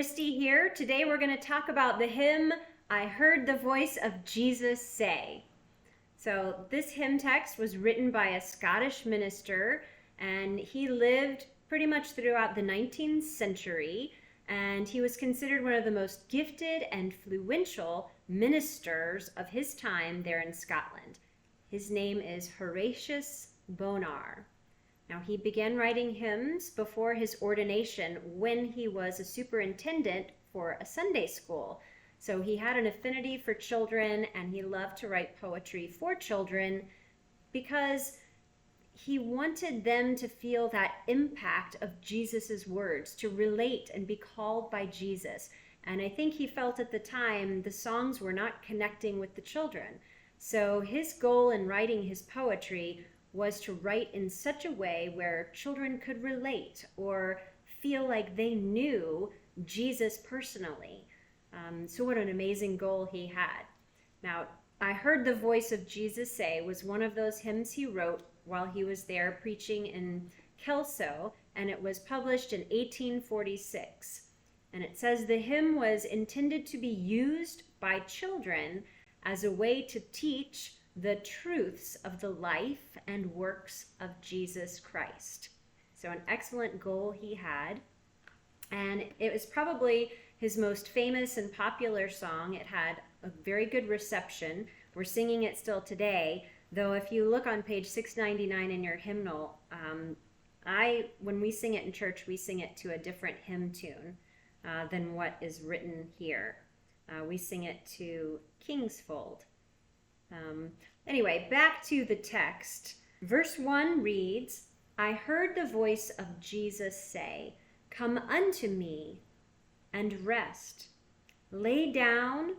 Christy here. Today we're going to talk about the hymn, I Heard the Voice of Jesus Say. So this hymn text was written by a Scottish minister, and he lived pretty much throughout the 19th century, and he was considered one of the most gifted and influential ministers of his time there in Scotland. His name is Horatius Bonar. Now, he began writing hymns before his ordination when he was a superintendent for a Sunday school. So he had an affinity for children, and he loved to write poetry for children because he wanted them to feel that impact of Jesus's words, to relate and be called by Jesus. And I think he felt at the time the songs were not connecting with the children. So his goal in writing his poetry was to write in such a way where children could relate or feel like they knew Jesus personally. So what an amazing goal he had. Now, I Heard the Voice of Jesus Say was one of those hymns he wrote while he was there preaching in Kelso, and it was published in 1846. And it says the hymn was intended to be used by children as a way to teach the truths of the life and works of Jesus Christ. So an excellent goal he had. And it was probably his most famous and popular song. It had a very good reception. We're singing it still today, though if you look on page 699 in your hymnal, when we sing it in church, we sing it to a different hymn tune than what is written here. We sing it to King's Fold. Anyway, back to the text. Verse 1 reads, I heard the voice of Jesus say, Come unto me and rest. Lay down,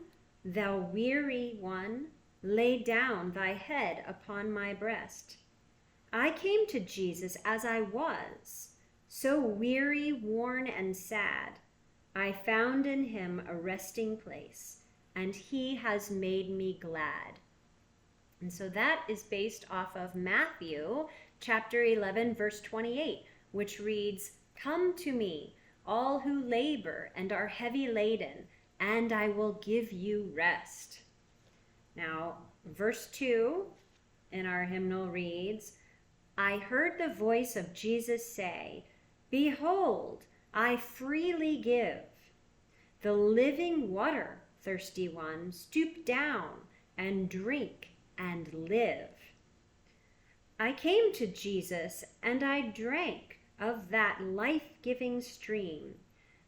thou weary one, lay down thy head upon my breast. I came to Jesus as I was, so weary, worn, and sad. I found in him a resting place, and he has made me glad. And so that is based off of Matthew chapter 11, verse 28, which reads, Come to me, all who labor and are heavy laden, and I will give you rest. Now, verse 2 in our hymnal reads, I heard the voice of Jesus say, Behold, I freely give. The living water, thirsty one, stoop down and drink and live. I came to Jesus and I drank of that life-giving stream.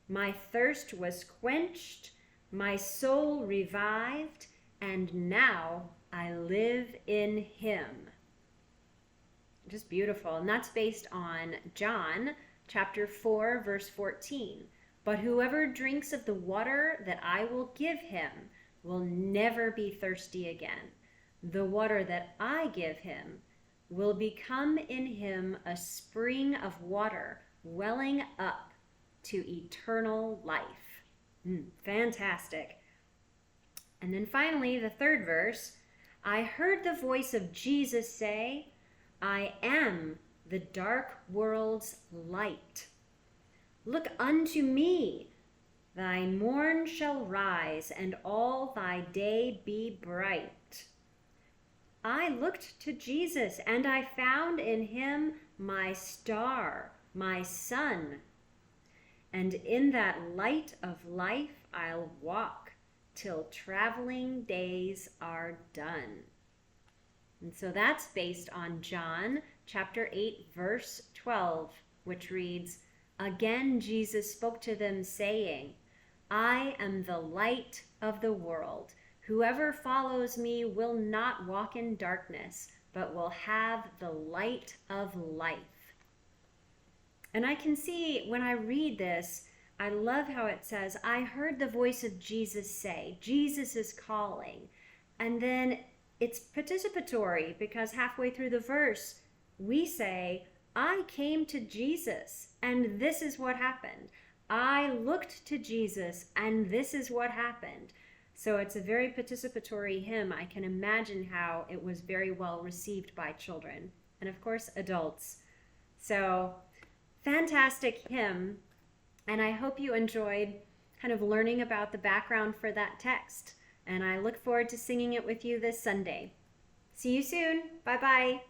My thirst was quenched, my soul revived, and now I live in him. Just beautiful. And that's based on John chapter 4, verse 14. But whoever drinks of the water that I will give him will never be thirsty again. The water that I give him will become in him a spring of water welling up to eternal life. Fantastic. And then finally, the third verse, I heard the voice of Jesus say, I am the dark world's light. Look unto me, thy morn shall rise, and all thy day be bright. I looked to Jesus, and I found in him my star, my sun. And in that light of life I'll walk till traveling days are done. And so that's based on John chapter 8, verse 12, which reads, Again Jesus spoke to them, saying, I am the light of the world. Whoever follows me will not walk in darkness, but will have the light of life. And I can see when I read this, I love how it says, I heard the voice of Jesus say, Jesus is calling. And then it's participatory because halfway through the verse, we say, I came to Jesus and this is what happened. I looked to Jesus and this is what happened. So it's a very participatory hymn. I can imagine how it was very well received by children and of course adults. So fantastic hymn, and I hope you enjoyed kind of learning about the background for that text. And I look forward to singing it with you this Sunday. See you soon. Bye-bye.